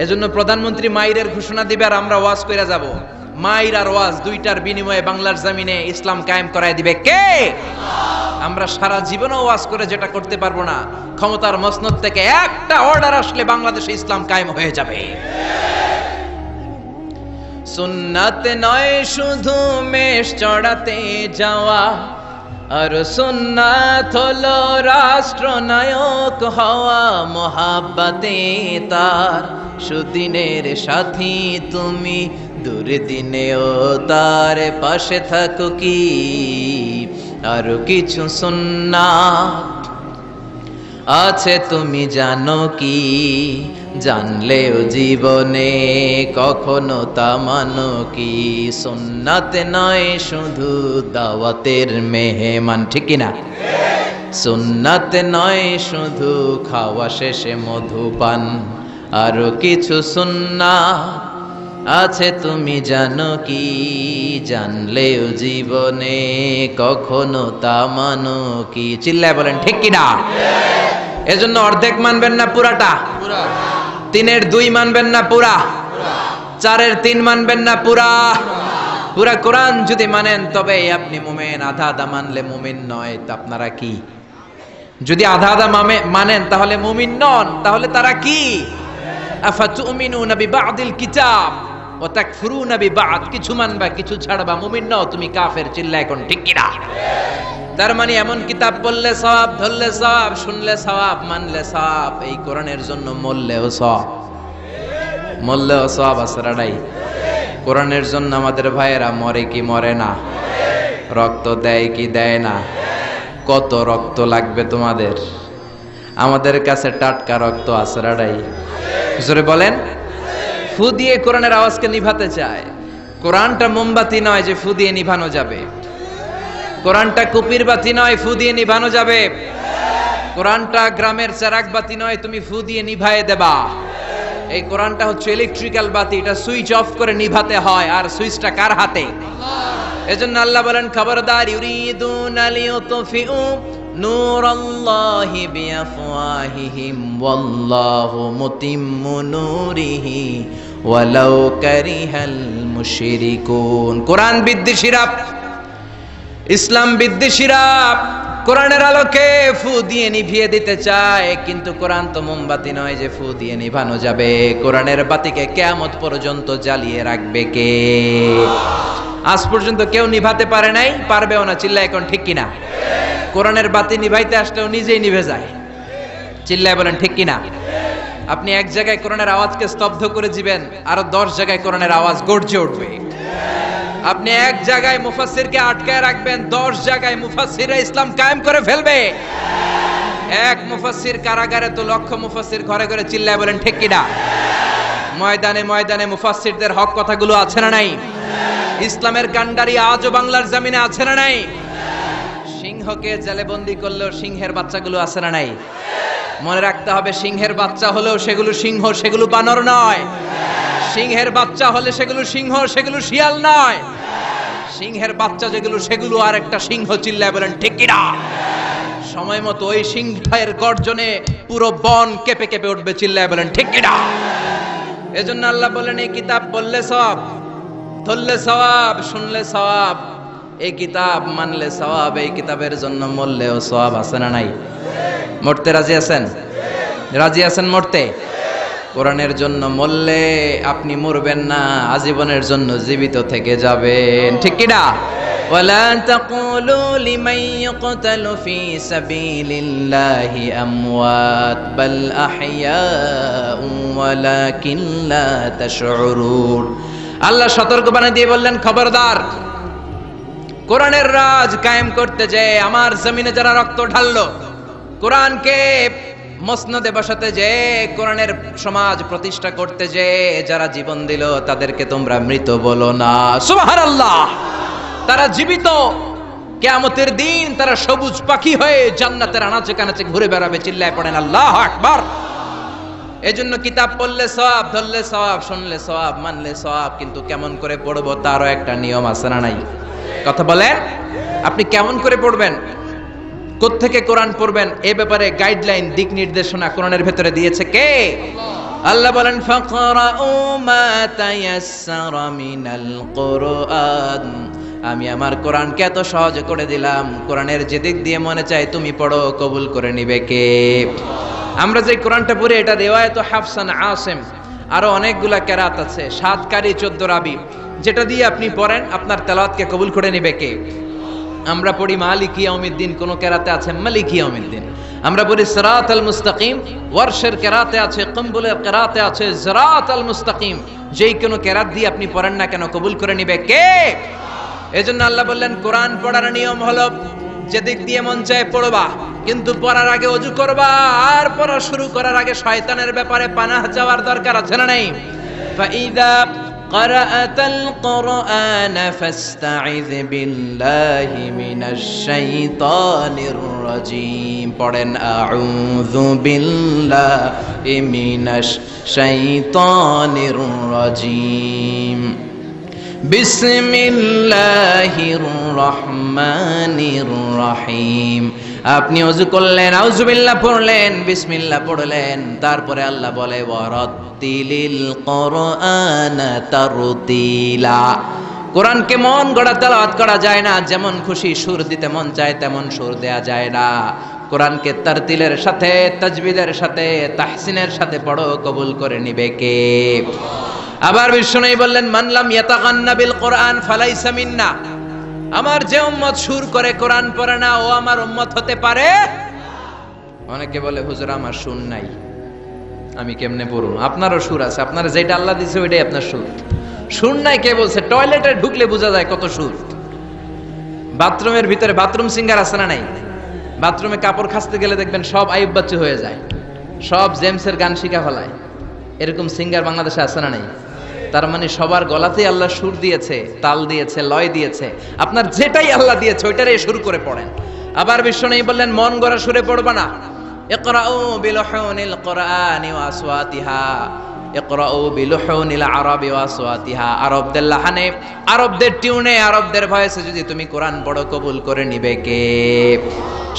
এজন্য প্রধানমন্ত্রী মাইরের ঘোষণা দিবে আর আমরা ওয়াজ কইরা যাব। মাইর আর ওয়াজ দুইটার বিনিময়ে বাংলার জমিনে ইসলাম কায়েম করায় দিবে কে? আমরা সারা জীবনও ওয়াজ করে যেটা করতে পারবো না, ক্ষমতার মসনদ থেকে একটা অর্ডার আসলে বাংলাদেশে ইসলাম কায়েম হয়ে যাবে। সুন্নাত নয় শুধু মেষ চড়াতে যাওয়া, আর সুন্নাত হলো রাষ্ট্রনায়ক হওয়া। মোহাব্বতে তার সুদিনের সাথী তুমি, দুর্দিনেও তার পাশে থাকো কি? আর কিছু সুন্নাত আছে তুমি জানো কি? জানলেও জীবনে কখনো তা মানো কি? সুন্নাত নয় শুধু দাওয়াতের মেহমান। ঠিক না? সুন্নাত নয় শুধু খাওয়া শেষে মধুপান, আরো কিছু সুন্নাত আছে তুমি জানো কি? জানলেও জীবনে কখনো তা মানো কি? চিল্লায় বলেন ঠিক কি না? এজন্য অর্ধেক মানবেন না পুরাটা? 3-এর 2 মানবেন না পুরা? 4-এর 3 মানবেন না পুরা? পুরা কোরআন যদি মানেন তবে আপনি মুমিন, আধা আধা মানলে মুমিন নয়। তা আপনারা কি? যদি আধা আধা মানেন তাহলে মুমিন নন, তাহলে তারা কি? আফাতুমিনুনা বিবাদিল কিতাব ওয়া তাকফুরুনা বিবাদ। কিছু মানবা কিছু ছাড়বা, মুমিন নও তুমি কাফের। চিল্লা এখন ঠিক কি না? তার মানে এমন কিতাব পড়লে সওয়াব, ধরলে সওয়াব, শুনলে সওয়াব, মানলে সওয়াব। এই কোরআনের জন্য মরলেও সওয়াব, মরলেও সওয়াব আসরাডাই। কোরআনের জন্য আমাদের ভাইয়েরা মরে কি মরে না? রক্ত দেয় কি দেয় না? কত রক্ত লাগবে তোমাদের? আমাদের কাছে টাটকা রক্ত আসরাডাই। জোরে বলেন। ফু দিয়ে কোরআনের আওয়াজকে নিভাতে চায়। কোরআনটা মোমবাতি নয় যে ফু দিয়ে নিভানো যাবে। কোরআনটা কুপির বাতি নয় ফু দিয়ে নিভানো যাবে। কোরআনটা গ্রামের চারাক বাতি নয় তুমি ফু দিয়ে নিভায়ে দেবা। এই কোরআনটা হচ্ছে ইলেকট্রিক্যাল বাতি, এটা সুইচ অফ করে নিভাতে হয়। আর সুইচটা কার হাতে? এজন্য আল্লাহ বলেন খবরদার, ইউরিদুনা লিয়ুতফিউ নূরাল্লাহি বিআফওয়াহিহিম ওয়াল্লাহু মুতিম্মু নূরিহি ওয়ালাউ কারিহাল মুশরিকুন। কোরআন বিদ্বেষীরা, ইসলাম বিদ্বেষীরা কোরআনের আলোকে ফু দিয়ে নিভিয়ে দিতে চায়, কিন্তু কোরআন তো মোমবাতি নয় যে ফু দিয়ে নিভানো যাবে। কোরআনের বাতিকে কিয়ামত পর্যন্ত জ্বালিয়ে রাখবে কে? আজ পর্যন্ত কেউ নিভাতে পারে নাই, পারবেও না। চিল্লায় এখন ঠিক কিনা? কোরআনের বাতি নিভাইতে আসলেও নিজেই নিভে যায়। চিল্লায় বলেন ঠিক কিনা? আপনি এক জায়গায় কোরআনের আওয়াজকে স্তব্ধ করে দিবেন, আরো 10 জায়গায় কোরআনের আওয়াজ গর্জে উঠবে। আপনি এক জায়গায় মুফাসসিরকে আটকায় রাখবেন, 10 জায়গায় মুফাসসিররা ইসলাম কায়েম করে ফেলবে। এক মুফাসসির কারাগারে তো লক্ষ মুফাসসির ঘরে ঘরে। চিল্লায় বলেন ঠিক কিনা? ময়দানে ময়দানে মুফাসসিরদের হক কথাগুলো আছে না নাই? ইসলামের কান্ডারি আজও বাংলার জমিনে আছে না নাই? সিংহকে জেলে বন্দী করলেও সিংহের বাচ্চাগুলো আছে না নাই? মনে রাখতে হবে, সিংহের বাচ্চা হলেও সেগুলো সিংহ, সেগুলো বানর নয়। সিংহের বাচ্চা হলে সেগুলো সিংহ, সেগুলো শিয়াল নয়। সিংহের বাচ্চা যেগুলো, সেগুলো আর একটা সিংহ। চিল্লায় বলেন ঠিক কিনা? সময় মতো ওই সিংহের গর্জনে পুরো বন কেঁপে কেঁপে উঠবে। চিল্লায় বলেন ঠিক কিনা? এজন্য আল্লাহ বলেন, এই কিতাব পড়লে সওয়াব, ধরলে সওয়াব, শুনলে সওয়াব, এই কিতাব মানলে সওয়াব, এই কিতাবের জন্য মরলেও সওয়াব। আছে না নাই? মরতে রাজি আছেন? রাজি আছেন মরতে? কোরআনের জন্য মরলে আপনি মরবেন না, আজীবনের জন্য জীবিত থেকে যাবেন। ঠিক কিনা? ওয়ালা তাকুলু লিমান ইয়াকতালু ফি সাবিলিল্লাহি আমওয়াত বাল আহইয়াউ ওয়ালাকিন লা তাশউরুন। আল্লাহ সতর্ক বানিয়ে দিয়ে বললেন, খবরদার, কোরআনের রাজ কায়েম করতে যে আমার জমিনে যারা রক্ত ঢাললো, কোরআনকে মসনদে বসাতে যে, কোরআনের সমাজ প্রতিষ্ঠা করতে যে যারা জীবন দিল, তাদেরকে তোমরা মৃত বলো না। সুবহানাল্লাহ! তারা জীবিত। কিয়ামতের দিন তারা সবুজ পাখি হয়ে জান্নাতের আনাচে কানাচে ঘুরে বেড়াবে। চিল্লায় পড়েন আল্লাহু আকবার। এজন্য কিতাব পড়লে সওয়াব, ধরলে সওয়াব, শুনলে সওয়াব, মানলে সওয়াব। কিন্তু কেমন করে পড়বো তারও একটা নিয়ম আছে না নাই? কথা বলেন, আপনি কেমন করে পড়বেন, কোত্থেকে কোরআন পড়বেন, এ ব্যাপারে গাইডলাইন, দিক নির্দেশনা কোরআনের ভেতরে দিয়েছে কে? আল্লাহ বলেন, ফাকরাউ মা তায়াসসারা মিনাল কুরআন। আমি আমার কোরআনকে এত সহজ করে দিলাম, কোরআনের যে দিক দিয়ে মনে চায় তুমি পড়ো, কবুল করে নিবে কে? আমরা যে কোরআনটা পড়ি, এটা রিওয়ায়াত হাফসান আসিম, আরো অনেকগুলা কেরাত আছে, 7 কারি 14 রাবি, যেটা দিয়ে আপনি পড়েন আপনার তেলাওয়াতকে কবুল করে নিবে কে? আমরা পড়ি মালিকি ইয়াউমিদ্দিন, কোন কেরাতে আছে মালিকি ইয়াউমিদ্দিন। আমরা পড়ি সিরাতাল মুস্তাকিম, ওয়ারশের কেরাতে আছে, কম্বুলের কেরাতে আছে সিরাতাল মুস্তাকিম। যেই কোন কেরাত দিয়ে আপনি পড়েন না কেন, কবুল করে নিবে কে? এজন্য আল্লাহ বললেন, কোরআন পড়ার নিয়ম হলো যেদিক দিয়ে মন চায় পড়বা, কিন্তু পড়ার আগে ওযু করবা। আর পড়া শুরু করার আগে শয়তানের ব্যাপারে পানাহ যাওয়ার দরকার আছে না নাই? ফাইদা ক্বারাআতাল কুরআন ফাস্তাইয বিল্লাহি মিনাশ শাইতানির রাজীম। পড়েন, আউযু বিল্লাহি মিনাশ শাইতানির রাজীম। বিসমিল্লাহির রহমানির রহিম। আপনি ওযু করলেন, আউযুবিল্লাহ পড়লেন, বিসমিল্লাহ পড়লেন, তারপরে আল্লাহ বলে, ওয়ারাত্তিলিল কুরআনা তারতিলা। কোরআনকে মন গড়া তেলাওয়াত করা যায় না, যেমন খুশি সুর দিতে মন চায় তেমন সুর দেয়া যায় না। কোরআনকে তারতিলের সাথে, তাজবিদের সাথে, তাহসিনের সাথে পড়ো, কবুল করে নিবে কে? আবার বিষ্ণু বললেন, মান লাম ইয়াতাগান্না বিল কোরআন ফালাইসা মিন্না। আমার যে উম্মত সুর করে কোরআন পড়ে না, ও আমার উম্মত হতে পারে। অনেকে বলে, হুজুর আমার সুর নাই, আমি কেমনে পড়ব? আপনারও সুর আছে, আপনার যেটা আল্লাহ দিয়েছে ওইটাই আপনার সুর। সুর নাই কে বলছে? টয়লেটে ঢুকলে বোঝা যায় কত সুর। বাথরুমের ভিতরে বাথরুম সিঙ্গার আছে না নাই? বাথরুমে কাপড় খাসতে গেলে দেখবেন সব আইব বাচ্চু হয়ে যায়, সব জেমসের গান শিখা ফেলায়। এরকম সিঙ্গার বাংলাদেশে আছে না নাই? তার মানে সবার গলাতেই আল্লাহ সুর দিয়েছে, তাল দিয়েছে, লয় দিয়েছে। আপনার যেটাই আল্লাহ দিয়েছে ওইটারই শুরু করে পড়েন। আবার বিষ্ণু বললেন, মন গড়া সুরে পড়বা না। ইকরাউ বিলুহুনিল কুরআনি ওয়া আসওয়াতিহা, ইকরাউ বিলুহুনিল আরাবি ওয়া আসওয়াতিহা। আরবদের লাহানে, আরবদের টিউনে, আরবদের ভয়েসে যদি তুমি কোরআন পড়ো, কবুল করে নিবে কে?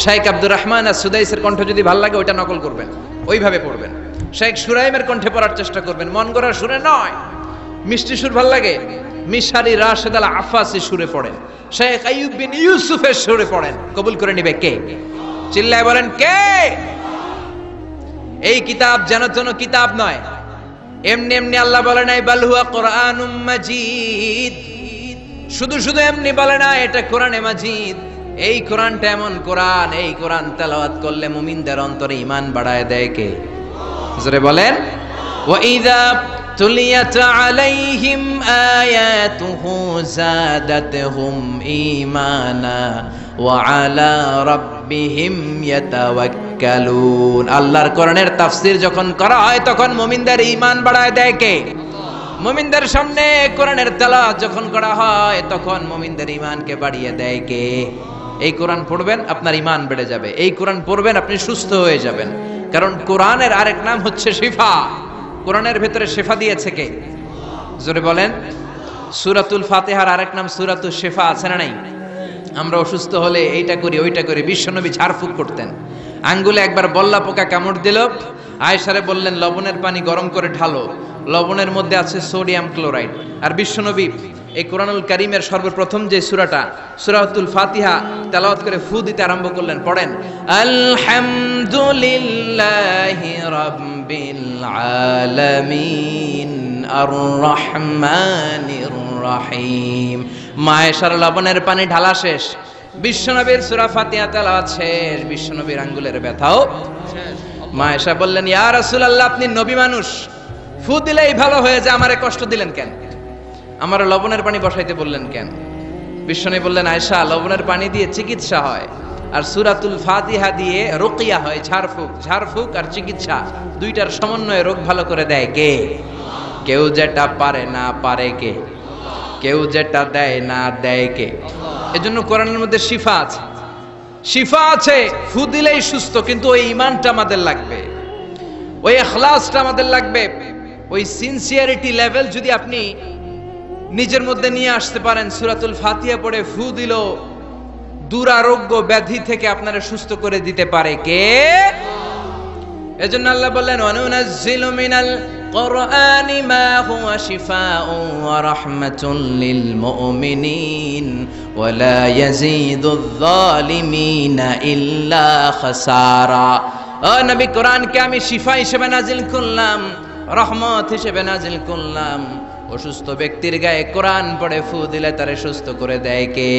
শেখ আব্দুর রহমান as-সুদাইসের কণ্ঠ যদি ভালো লাগে ওইটা নকল করবেন, ওইভাবে পড়বেন। শেখ সুরাইমের কণ্ঠে পড়ার চেষ্টা করবেন, মন গড়া সুরে নয়। মিষ্টি সুর ভাল লাগে, মিশারি রাশেদ আল আফাসি সুরে পড়েন। শেখ আইয়ুব বিন ইউসুফের সুরে পড়েন, কবুল করে নিবে কে? চিল্লায় বলেন কে? এই কিতাব যেন তেন কিতাব নয়, এমনি এমনি আল্লাহ বলে নাই বাল হুয়া কুরআনুম মাজিদ, শুধু শুধু এমনি বলে না এটা কোরআনে মাজিদ। এই কোরআনটা এমন কোরআন, এই কোরআন তেলাওয়াত করলে মুমিনদের অন্তরে ঈমান বাড়ায় দেয় কে? জোরে বলেন। ওয়া ইযা তুলিয়াত আলাইহিম আয়াতুহু যাদাতহুম ঈমানা ওয়া আলা রাব্বিহিম ইয়াতাওয়াক্কালুন। আল্লাহর কোরআনের তাফসীর যখন করা হয় তখন মুমিনদের ঈমান বাড়ায় দেয় কে? মুমিনদের সামনে কোরআনের তেলাওয়াত যখন করা হয় তখন মুমিনদের ঈমানকে বাড়িয়ে দেয় কে? এই কোরআন পড়বেন আপনার ঈমান বেড়ে যাবে, এই কোরআন পড়বেন আপনি সুস্থ হয়ে যাবেন। কারণ কোরআনের আরেক নাম হচ্ছে শিফা। কোরআনের ভেতরে শিফা দিয়েছে কে? জোরে বলেন। সূরাতুল ফাতিহার আরেক নাম সূরাতুশ শিফা, আছে না নাই? আমরা অসুস্থ হলে এইটা করি ওইটা করি, বিশ্বনবী ঝাড়ফুঁক করতেন। আঙ্গুলে একবার বল্লা পোকা কামড় দিল, আয়েশারে বললেন লবণের পানি গরম করে ঢালো, লবণের মধ্যে আছে সোডিয়াম ক্লোরাইড। আর বিশ্বনবী এই কোরআনুল কারীমের সর্বপ্রথম যে সূরাটা সূরাতুল ফাতিহা তেলাওয়াত করে ফু দিতে আরম্ভ করলেন, পড়েন আলহামদুলিল্লাহি রাব্বিল আলামিন আর রহমানির রহিম। মায়েশার লবণের পানি ঢালা শেষ, বিশ্বনবীর সূরা ফাতিহা তেলাওয়াত শেষ, বিশ্বনবীর আঙ্গুলের ব্যথাও শেষ। মায়েশা বললেন ইয়া রাসূলুল্লাহ আপনি নবী মানুষ, ফু দিলেই ভালো হয়ে যায়, আমারে কষ্ট দিলেন কেন? আমার লবণের পানি বসাইতে বললেন কেন? বিশ্বনবী বললেন আয়েশা লবণের পানি দিয়ে চিকিৎসা হয় আর সূরাতুল ফাতিহা দিয়ে রুকিয়া হয়, ঝাড়ফুঁক। ঝাড়ফুঁক আর চিকিৎসা দুইটার সমন্বয়ে রোগ ভালো করে দেয় কে? কেউ যেটা পারে না পারে কে? কেউ যেটা দেয় না দেয় কে? এজন্য কোরআনের মধ্যে শিফা আছে, শিফা আছে। ফু দিলেই সুস্থ, কিন্তু ওই ঈমানটা আমাদের লাগবে, ওই ইখলাসটা আমাদের লাগবে, ওই সিনসিয়ারিটি লেভেল যদি আপনি নিজের মধ্যে নিয়ে আসতে পারেন, সূরাতুল ফাতিহা পড়ে ফু দিল দুরারোগ্য ব্যাধি থেকে আপনারা সুস্থ করে দিতে পারে কে? এজন্য আল্লাহ বললেন ওয়ানুনাজ্জিলু মিনাল কুরআনি মা হুয়া শিফাউন ওয়া রাহমাতুল লিল মুমিনিন ওয়া লা ইয়াজিদুয যালিমিনা ইল্লা খাসারা। ও নবী, কোরআনকে আমি শিফা হিসেবে নাজিল করলাম, রহমত হিসেবে নাজিল করলাম। অসুস্থ ব্যক্তির গায়ে কোরআন পড়ে ফু দিলে তারে সুস্থ করে দেয় কে?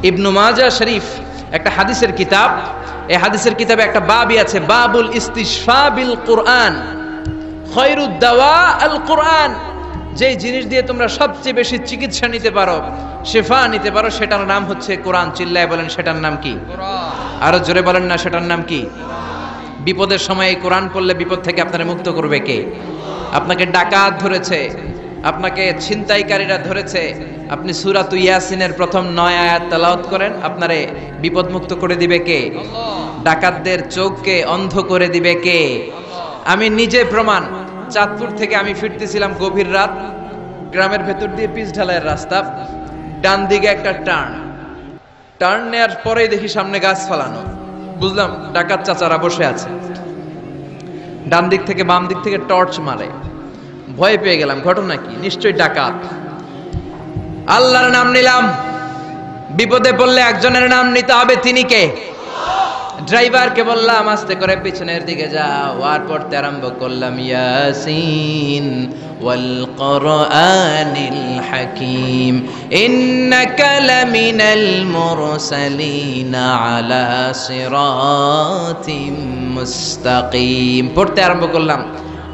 ইবনু মাজাহ শরীফ একটা হাদিসের কিতাব, এই হাদিসের কিতাবে একটা বাবই আছে, বাবুল ইস্তিশফা বিল কুরআন খায়রুদ দাওয়া আল কুরআন। যে জিনিস দিয়ে তোমরা সবচেয়ে বেশি চিকিৎসা নিতে পারো, শিফা নিতে পারো, সেটার নাম হচ্ছে কোরআন। চিল্লায় বলেন সেটার নাম কি? কোরআন। আরো জোরে বলেন না সেটার নাম কি? বিপদের সময় এই কোরআন পড়লে বিপদ থেকে আপনারা মুক্ত করবে কে? আপনাকে ডাকাত ধরেছে, আপনাকে ছিনতাইকারীরা ধরেছে, আপনি সূরাতু ইয়াসিনের প্রথম 9 আয়াত তেলাওয়াত করেন, আপনারে বিপদ মুক্ত করে দিবে কে? ডাকাতদের চোখকে অন্ধ করে দিবে কে? আমি নিজে প্রমাণ। চাঁদপুর থেকে আমি ফিরতেছিলাম গভীর রাত, গ্রামের ভেতর দিয়ে পিচ ঢালাইয়ের রাস্তা, ডান দিকে একটা টার্ন নেওয়ার পরেই দেখি সামনে গাছ ফালানো, বুঝলাম ডাকাত চাচারা বসে আছে। ডান দিক থেকে বাম দিক থেকে টর্চ মারে, ভয় পেয়ে গেলাম, ঘটনা কি? নিশ্চয়ই ডাকাত। আল্লাহর নাম নিলাম, বিপদে পড়লে একজনের নাম নিতে হবে, তিনি কে? ড্রাইভারকে বললাম আস্তে করে পিছনের দিকে যাও, আর পড়তে আরম্ভ করলাম ইয়াসিন ওয়াল কুরআনিল হাকীম ইন্নাকা লামিনাল মুরসালিন আলা সিরাতিম মুস্তাকিম। পড়তে আরম্ভ করলাম,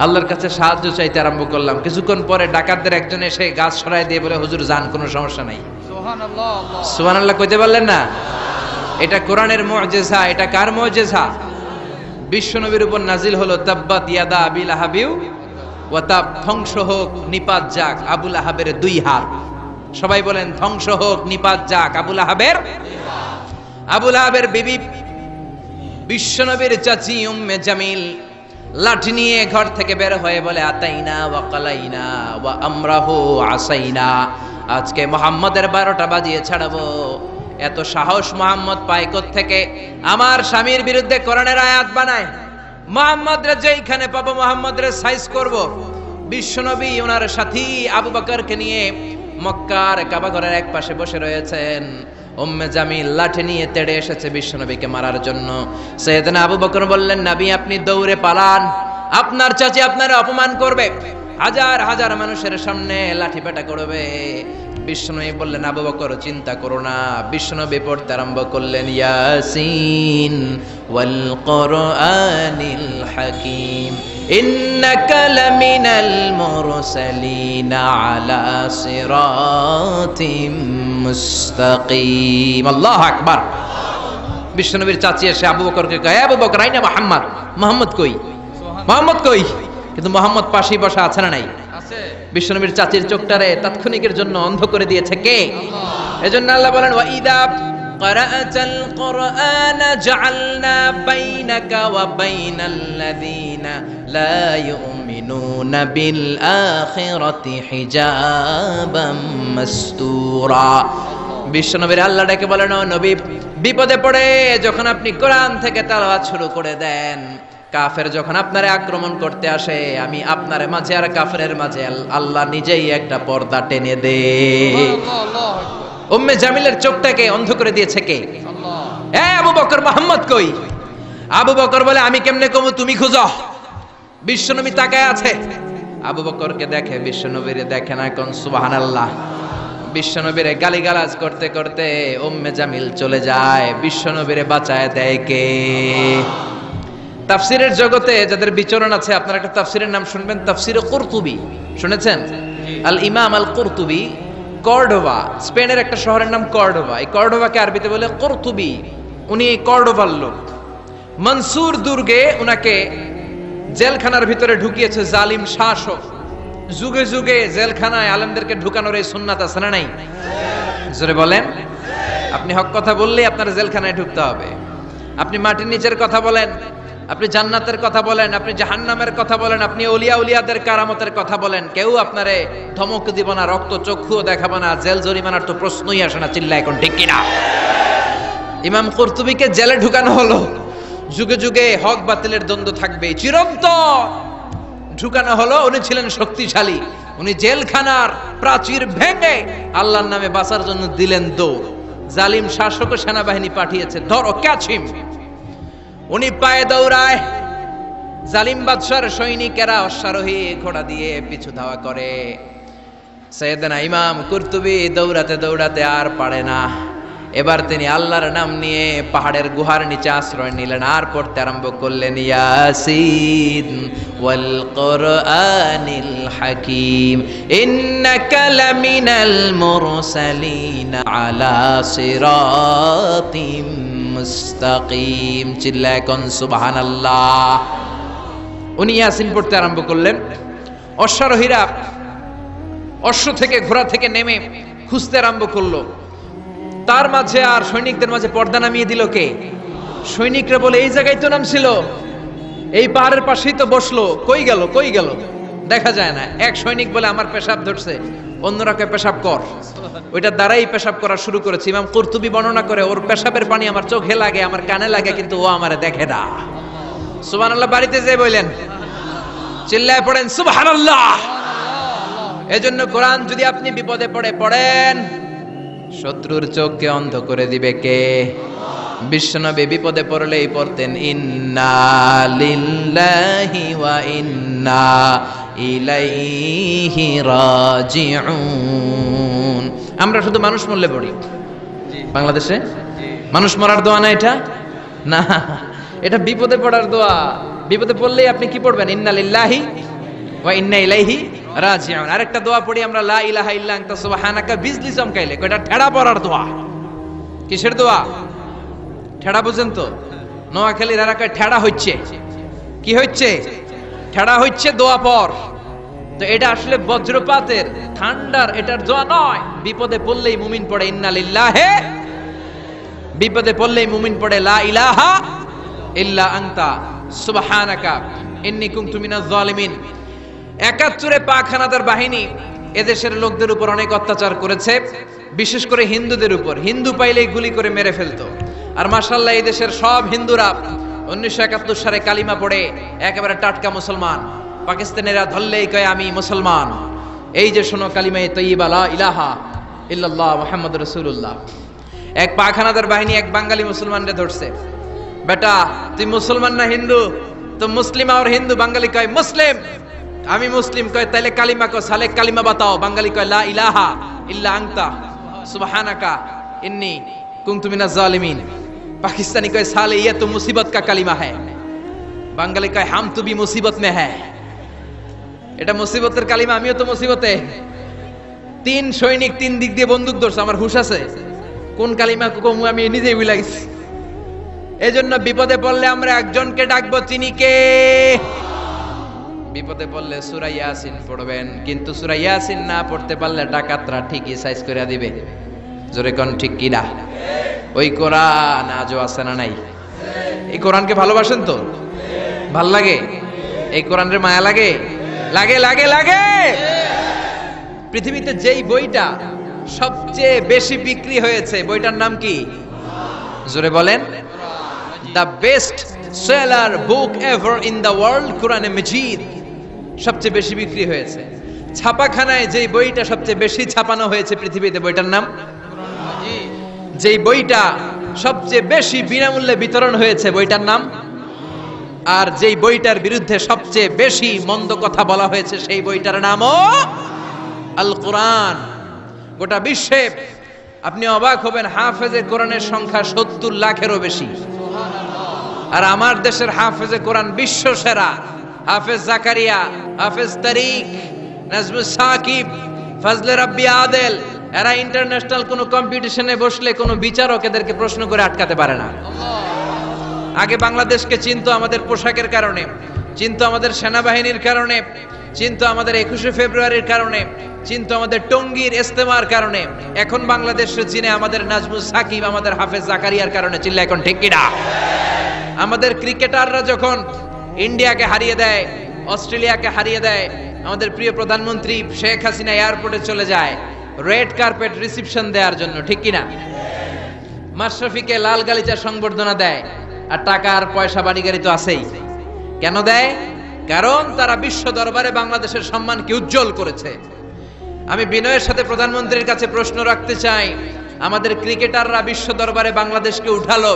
আল্লাহর কাছে সাহায্য চাইতে আরম্ভ করলাম। কিছুক্ষণ পরে ডাকাতদের একজন এসে গাছ সরাই দিয়ে বলে হুজুর যান, কোনো সমস্যা নাই। সুবহানাল্লাহ, সুবহানাল্লাহ কইতে পারলেন না? এটা কোরআনের মুজিজা। এটা কার মুজিজা? বিশ্বনবীর উপর নাজিল হলো তাব্বাত ইয়াদা আবি লাহাবিউ ওয়া তাব, ধ্বংস হোক নিপাত যাক আবু লাহাবের 2 হাত। সবাই বলেন ধ্বংস হোক নিপাত যাক আবু লাহাবের। আবু লাহাবের বিবি বিশ্বনবীর চাচি উম্মে জামিল লাঠি নিয়ে ঘর থেকে বের হয়ে বলে আতাইনা ওয়া কালাইনা ওয়া আমরাহু আসাইনা, আজকে মুহাম্মাদের 12টা বাজিয়ে ছাড়াবো। এত সাহস মুহাম্মদ পায় থেকে? আমার স্বামীর বিরুদ্ধে কোরআনের আয়াত বানায়, মুহাম্মদরে যেইখানে পাবো মুহাম্মদরে সাইজ করব। বিশ্বনবী ওনার সাথী আবু বকরকে নিয়ে মক্কার কাবা ঘরের এক পাশে বসে রয়েছেন। উম্মে জামিল লাঠি নিয়ে তেড়ে এসেছে বিশ্বনবীকে মারার জন্য। সাইয়েদনা আবু বকর বললেন, নবী আপনি দৌড়ে পালান, আপনার চাচি আপনার অপমান করবে, হাজার হাজার মানুষের সামনে লাঠি পেটা করবে। বিশ্বনবী বললেন, আবু বকর চিন্তা করো না। বিশ্বনবী পড়তে আরম্ভ করলেন, ইয়াসিন ওয়াল কুরআনিল হাকীম ইন্নাকা লামিনাল মুরসালিন আলা সিরাতিম মুস্তাকিম। আল্লাহু আকবার। বিশ্বনবীর চাচি এসে আবু বকরকে কয়, আবু বকর আইনা মুহাম্মদ, মুহাম্মদ কই, মুহাম্মদ কই? কিন্তু মুহাম্মদ পাশেই বসা আছে না নাই? আছে। বিশ্বনবীর চাচির চোখটারে তাৎক্ষণিকের জন্য অন্ধ করে দিয়েছে কে? আল্লাহ। এজন্য আল্লাহ বলেন, ওয়া ইযা ক্বারাআতাল কুরআনা জাআলনা বাইনাকা ওয়া বাইনাল্লাযীনা লা ইউমিনুনা বিল আখিরাতি হিজাবাম মাসতুরা। বিশ্বনবীর আল্লাহ ডেকে বলেন, ও নবী, বিপদে পড়ে যখন আপনি কোরআন থেকে তেলাওয়াত শুরু করে দেন, কাফের যখন আপনারে আক্রমণ করতে আসে, আমি আপনার মাঝে আর কাফেরের মাঝে আল্লাহ নিজেই একটা পর্দা টেনে দে। উম্মে জামিলের চোখটাকে অন্ধ করে দিয়েছে কে? আল্লাহ। এ আবু বকর, মুহাম্মদ কই? আবু বকর বলে, আমি কেমনে কমু, তুমি খুঁজো। বিশ্বনবী তাকায় আছে, আবু বকরকে দেখে, বিশ্বনবীরে দেখে না। কোন সুবহানাল্লাহ। বিশ্বনবীরে গালিগালাজ করতে করতে উম্মে জামিল চলে যায়। বিশ্বনবীরে বাঁচায় দেয় কে? তাফসিরের জগতে যাদের বিচরণ আছে, আপনারা একটা তাফসিরের নাম শুনবেন, তাফসিরে কুরতুবী। শুনেছেন? আল ইমাম আল কুরতুবী, কর্ডোবা, স্পেনের একটা শহরের নাম কর্ডোবা। এই কর্ডোবাকে আরবিতে বলে কুরতুবী। উনি কর্ডোবার লোক। মনসুর দুর্গে উনাকে জেলখানার ভিতরে ঢুকিয়েছে জালিম শাসক। যুগে যুগে জেলখানায় আলেমদেরকে ঢুকানোর এই সুন্নাত আছে না নাই? জোরে বলেন। আপনি হক কথা বললেই আপনার জেলখানায় ঢুকতে হবে। আপনি মাটির নিচের কথা বলেন, আপনি জান্নাতের কথা বলেন, আপনি জাহান্নামের কথা বলেন, আপনি ওলিয়া উলিয়াদের কারামতের কথা বলেন, কেউ আপনারে ধমক দিব না, রক্ত চক্ষুও দেখাবো না, জেল জরিমানার তো প্রশ্নই আসে না। চিল্লা এখন ঠিক কিনা? ইমাম কুরতুবীকে জেলে ঢুকানো হলো। যুগে যুগে হক বাতিলের দ্বন্দ্ব থাকবে, চিরন্তন ঢুকানো হলো। উনি ছিলেন শক্তিশালী। উনি জেলখানার প্রাচীর ভেঙে আল্লাহর নামে বাঁচার জন্য দিলেন দৌড়। জালিম শাসক ও সেনাবাহিনী পাঠিয়েছে, ধরো ক্যাচিম। উনি পায়ে দৌড়ায়, জালিম বাদশার সৈনিকেরা অশ্বারোহী ঘোড়া দিয়ে পিছু ধাওয়া করে। সাইয়েদনা ইমাম কুরতুবী দৌড়াতে দৌড়াতে আর পারে না। এবার তিনি আল্লাহর নাম নিয়ে পাহাড়ের গুহার নিচে আশ্রয় নিলেন, আর পড়তে আরম্ভ করলেন, ইয়াসিন ওয়াল কুরআনিল হাকীম ইন্নাকা লামিনাল মুরসালিন আলা সিরাতিম মুস্তাকিম। চিল্লায় কোন সুবহানাল্লাহ। উনি ইয়াসিন পড়তে আরম্ভ করলেন। অশ্বারোহীরা অশ্ব থেকে, ঘোড়া থেকে নেমে খুঁজতে আরম্ভ করলো। তার মাঝে আর সৈনিকদের মাঝে পর্দা নামিয়ে দিল কে? সৈনিকরা বলে, এই জায়গায় তো নাম ছিল, এই পাহাড়ের পাশেই তো বসলো, কই গেল, কই গেল, দেখা যায় না। এক সৈনিক বলে, আমার পেশাব ধরছে। অন্যরা কয়, পেশাব কর। ওইটা দ্বারাই পেশাব করা শুরু করেছে। ইমাম কুরতুবী বর্ণনা করে, ওর পেশাবের পানি আমার চোখে লাগে, আমার কানে লাগে, কিন্তু ও আমারে দেখে না। সুবহানাল্লাহ। বাড়িতে যেয়ে বললেন, চিল্লায় পড়েন সুবহানাল্লাহ। এজন্য কোরআন যদি আপনি বিপদে পড়ে পড়েন, শত্রুর চোখকে অন্ধ করে দিবে কে? বিশ্বনবী বিপদে পড়লেই পড়তেন, ইন্না লিল্লাহি ওয়া ইন্না ইলাইহি রাজিউন। আমরা শুধু মানুষ মরলে পড়ি বাংলাদেশে। মানুষ মরার দোয়া না এটা? না, এটা বিপদে পড়ার দোয়া। বিপদে পড়লেই আপনি কি পড়বেন? ইন্না লিল্লাহি ওয়া ইন্না ইলাইহি রাজিউন। আরেকটা দোয়া পড়ি আমরা, লা ইলাহা ইল্লা আনতা সুবহানাকা, বিজলি চমকাইলে। এটা ঠেড়া পড়ার দোয়া। কিসের দোয়া? ঠেড়া বুঝেন তো? নোয়াখালীর এলাকায় ঠেড়া হচ্ছে। কি হচ্ছে? ঠেড়া হচ্ছে দোয়া পর। তো এটা আসলে বজ্রপাতের, ঠান্ডার, এটার দোয়া নয়। বিপদে পড়লেই মুমিন পড়ে ইন্না লিল্লাহি, বিপদে পড়লেই মুমিন পড়ে লা ইলাহা ইল্লা আনতা সুবহানাকা ইন্নী কুনতু মিনাজ জালিমিন। ৭১ পাক হানাদার বাহিনী এদেশের লোকদের উপর অনেক অত্যাচার করেছে, বিশেষ করে হিন্দুদের উপর। হিন্দু পাইলেই গুলি করে মেরে ফেলতো। আর মাশাআল্লাহ এই দেশের সব হিন্দুরা ১৯৭১ সালে কালিমা পড়ে একেবারে টাটকা মুসলমান। পাকিস্তানিরা ধরলেই কয় আমি মুসলমান। এই যে শোনো কালিমায়ে তাইয়্যিবা লা ইলাহা ইল্লাল্লাহ মুহাম্মাদুর রাসূলুল্লাহ। এক পাখানাদার বাহিনী এক বাঙালি মুসলমানরে ধরছে, বেটা তুই মুসলমান না হিন্দু? তো মুসলিম আর হিন্দু? বাঙালি কয় মুসলিম। আমি মুসলিম। কয় তাইলে কালিমা কো, সালে কালিমা বাতাও। বাঙালি কয় লা ইলাহা ইল্লা আনতা সুবহানাকা ইন্নী কুনতু মিনাজ জালিমিন। পাকিস্তানি কয় সালে ये तो मुसीबत का कलिमा है। বাঙালি কয় হাম তো भी मुसीबत में है। এটা মুসিবতের কালিমা, আমিও তো মুসিবতে। তিন সৈনিক তিন দিক দিয়ে বন্দুক ধরছে, আমার হুঁশ আছে কোন কালিমা কমু আমি নিজেই ভুলে গেছি। এজন্য বিপদে পড়লে আমরা একজনকে ডাকবো, তিনি কে? বিপদে পড়লে সূরা ইয়াসিন পড়বেন, কিন্তু সূরা ইয়াসিন না পড়তে পারলে ডাকাতরা ঠিকই সাইজ করে দিবে। জোরে কোন ঠিক কি না? ওই কোরআন আজও আছে না নাই? এই কোরআনকে ভালোবাসেন তো? ভাল লাগে? এই কোরআনের মায়া লাগে? লাগে লাগে লাগে। পৃথিবীতে যেই বইটা সবচেয়ে বেশি বিক্রি হয়েছে বইটার নাম কি? জোরে বলেন। The best seller book ever in the world, কোরআনে মাজিদ সবচেয়ে বেশি বিক্রি হয়েছে। ছাপাখানায় যেই বইটা সবচেয়ে বেশি ছাপানো হয়েছে পৃথিবীতে, বইটার নাম? যেই বইটা সবচেয়ে বেশি বিনামূল্যে বিতরণ হয়েছে, বইটার নাম? আর যেই বইটার বিরুদ্ধে সবচেয়ে বেশি মন্দ কথা বলা হয়েছে, সেই বইটার নামও আল কোরআন। গোটা বিশ্বে আপনি অবাক হবেন, হাফেজে কোরআনের সংখ্যা ৭০ লাখেরও বেশি। আর আমার দেশের হাফেজে কোরআন বিশ্ব সেরা। হাফেজ জাকারিয়া, হাফেজ তারিক, নাজমুস সাকিব, ফজলে রাব্বি আদেল, এরা ইন্টারন্যাশনাল কোন কম্পিটিশনে বসলে কোন বিচারক এদেরকে প্রশ্ন করে আটকাতে পারে না। আগে বাংলাদেশকে চিনতো আমাদের পোশাকের কারণে, চিনতো আমাদের সেনাবাহিনীর কারণে, চিনতো আমাদের 21শে ফেব্রুয়ারির কারণে, চিনতো আমাদের টঙ্গীর ইস্তেমার কারণে। এখন বাংলাদেশে চিনে আমাদের নাজমুস সাকিব, আমাদের হাফেজ জাকারিয়ার কারণে। চিল্লা এখন ঠিক কিনা? আমাদের ক্রিকেটাররা যখন ইন্ডিয়াকে হারিয়ে দেয়, অস্ট্রেলিয়াকে হারিয়ে দেয়, আমাদের প্রিয় প্রধানমন্ত্রী শেখ হাসিনা এয়ারপোর্টে চলে যায় রেড কার্পেট রিসিপশন দেওয়ার জন্য, ঠিক কিনা? মাশরাফিকে লাল গালিচা সংবর্ধনা দেয়, আর টাকা আর পয়সা বাড়ি গাড়ি তো আছেই। কেন দেয়? কারণ তারা বিশ্ব দরবারে বাংলাদেশের সম্মানকে উজ্জ্বল করেছে। আমি বিনয়ের সাথে প্রধানমন্ত্রীর কাছে প্রশ্ন রাখতে চাই, আমাদের ক্রিকেটাররা বিশ্ব দরবারে বাংলাদেশকে উঠালো,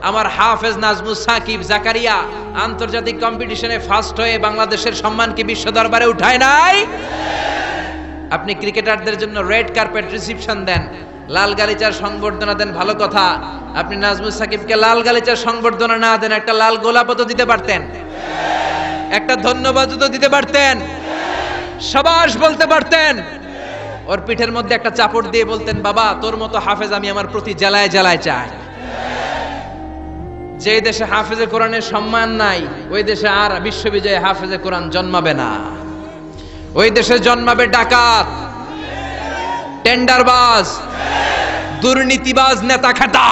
আমার হাফেজ নাজমুস সাকিব, জাকারিয়া আন্তর্জাতিক কম্পিটিশনে ফার্স্ট হয়ে বাংলাদেশের সম্মানকে বিশ্ব দরবারে উঠায় নাই? আপনি ক্রিকেটারদের জন্য রেড কার্পেট রিসিপশন দেন, লাল গালিচার সংবর্ধনা দেন, ভালো কথা। আপনি নাজমুস সাকিবকে লাল গালিচার সংবর্ধনা না দেন, একটা লাল গোলাপও তো দিতে পারতেন, একটা ধন্যবাদও তো দিতে পারতেন, সাবাস বলতে পারতেন, ওর পিঠের মধ্যে একটা চাপড় দিয়ে বলতেন, বাবা তোর মতো হাফেজ আমি আমার প্রতি জেলায় জেলায় চাই। যে দেশে হাফেজে কোরআনের সম্মান নাই, ওই দেশে আর বিশ্ববিজয়ে হাফেজে কোরআন জন্মাবে না। ওই দেশে জন্মাবে ডাকাত, টেন্ডারবাজ, দুর্নীতিবাজ, নেতা খাটা।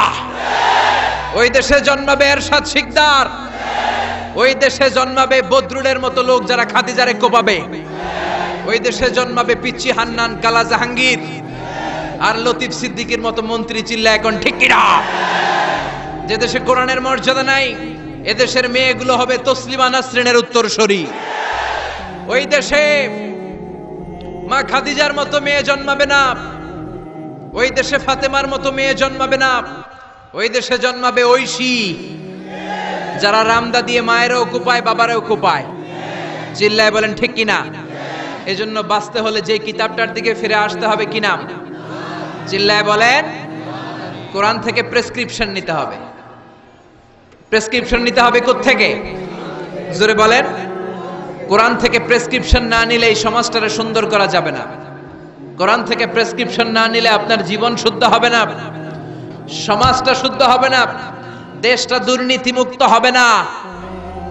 ওই দেশে জন্মাবে এরশাদ শিকদার, ওই দেশে জন্মাবে বদরুলের মতো লোক যারা খাদিজারে কোপাবে। ওই দেশে জন্মাবে পিচ্চি হান্নান, কালা জাহাঙ্গীর আর লতিফ সিদ্দিকীর মতো মন্ত্রী। চিল্লা এখন ঠিক কিনা? যে দেশে কোরআনের মর্যাদা নাই, এদেশের মেয়েগুলো হবে তসলিমা নাসরিনের উত্তরসূরি। ওই দেশে মা খাদিজার মতো মেয়ে জন্মাবে না, ওই দেশে ফাতেমার মতো মেয়ে জন্মাবে না। ওই দেশে জন্মাবে ঐশী, যারা রামদা দিয়ে মায়েরও কুপায়, বাবারও কুপায়। চিল্লায় বলেন ঠিক কিনা? এজন্য বাঁচতে হলে যে কিতাবটার দিকে ফিরে আসতে হবে, কি নাম? চিল্লায় বলেন। কোরআন থেকে প্রেসক্রিপশন নিতে হবে। প্রেসক্রিপশন নিতে হবে কোত্থেকে? জোরে বলেন। কোরআন থেকে প্রেসক্রিপশন না নিলে এই সমাজটারে সুন্দর করা যাবে না। কোরআন থেকে প্রেসক্রিপশন না নিলে আপনার জীবন শুদ্ধ হবে না, সমাজটা শুদ্ধ হবে না, দেশটা দুর্নীতি মুক্ত হবে না।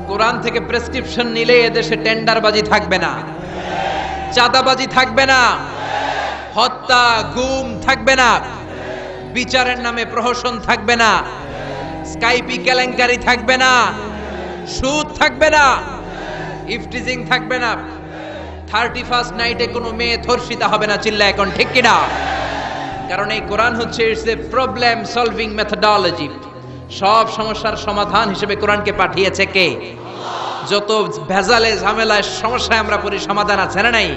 কোরআন থেকে প্রেসক্রিপশন নিলে এদেশে টেন্ডারবাজি থাকবে না, চাঁদাবাজি থাকবে না, হত্যা গুম থাকবে না, বিচারের নামে প্রহসন থাকবে না, স্কাইপি কেলেঙ্কারি থাকবে না, সুদ থাকবে না, ইফটিজিং থাকবে না, 31st নাইটে কোনো মেয়ে ধর্ষিতা হবে না। চিল্লা এখন ঠিক কিনা? কারণ এই কোরআন হচ্ছে it's a problem solving methodology. সব সমস্যার সমাধান হিসেবে কোরআনকে পাঠিয়েছে কে? যত ভেজালে ঝামেলায় সমস্যায় আমরা পড়ি, সমাধান আছে না নাই?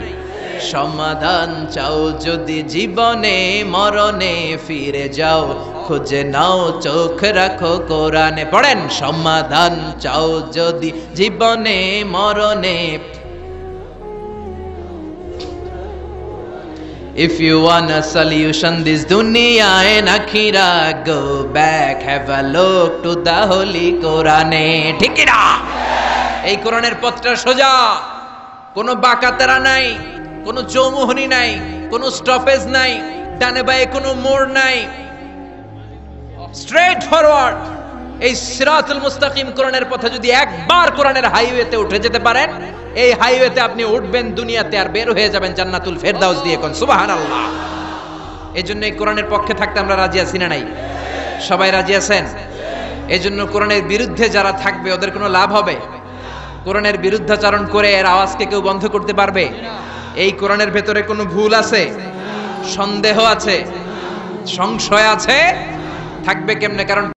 সমাধান চাও যদি জীবনে মরণে ফিরে যাও, খুঁজে নাও চোখ রাখো কোরআনে। পড়েন, সমাধান চাও যদি জীবনে মরণে। If you want a solution this dunya and akhirah, go back, have a look to the holy Quran. ঠিক কি না? এই কোরআনের পথটা সোজা, কোনো বাঁকাতেরা নাই, কোনো চৌমুহনী নাই, কোনো স্টপেজ নাই, ডানে বাঁয়ে কোনো মোড় নাই, স্ট্রেট ফরওয়ার্ড। এই সিরাতুল মুস্তাকিম কোরআনের পথে যদি একবার কোরআনের হাইওয়েতে উঠে যেতে পারেন, এই হাইওয়েতে আপনি উঠবেন দুনিয়াতে আর বের হয়ে যাবেন জান্নাতুল ফেরদাউস দিয়ে। কোন সুবহানাল্লাহ। এজন্য এই কোরআনের পক্ষে থাকতে আমরা রাজি আছি না নাই? সবাই রাজি আছেন? এজন্য কোরআনের বিরুদ্ধে যারা থাকবে ওদের কোনো লাভ হবে? কোরআনের বিরুদ্ধাচরণ করে এর আওয়াজকে কেউ বন্ধ করতে পারবে? এই কোরআনের ভেতরে কোনো ভুল আছে, সন্দেহ আছে, সংশয় আছে, থাকবে কেমনে? কারণ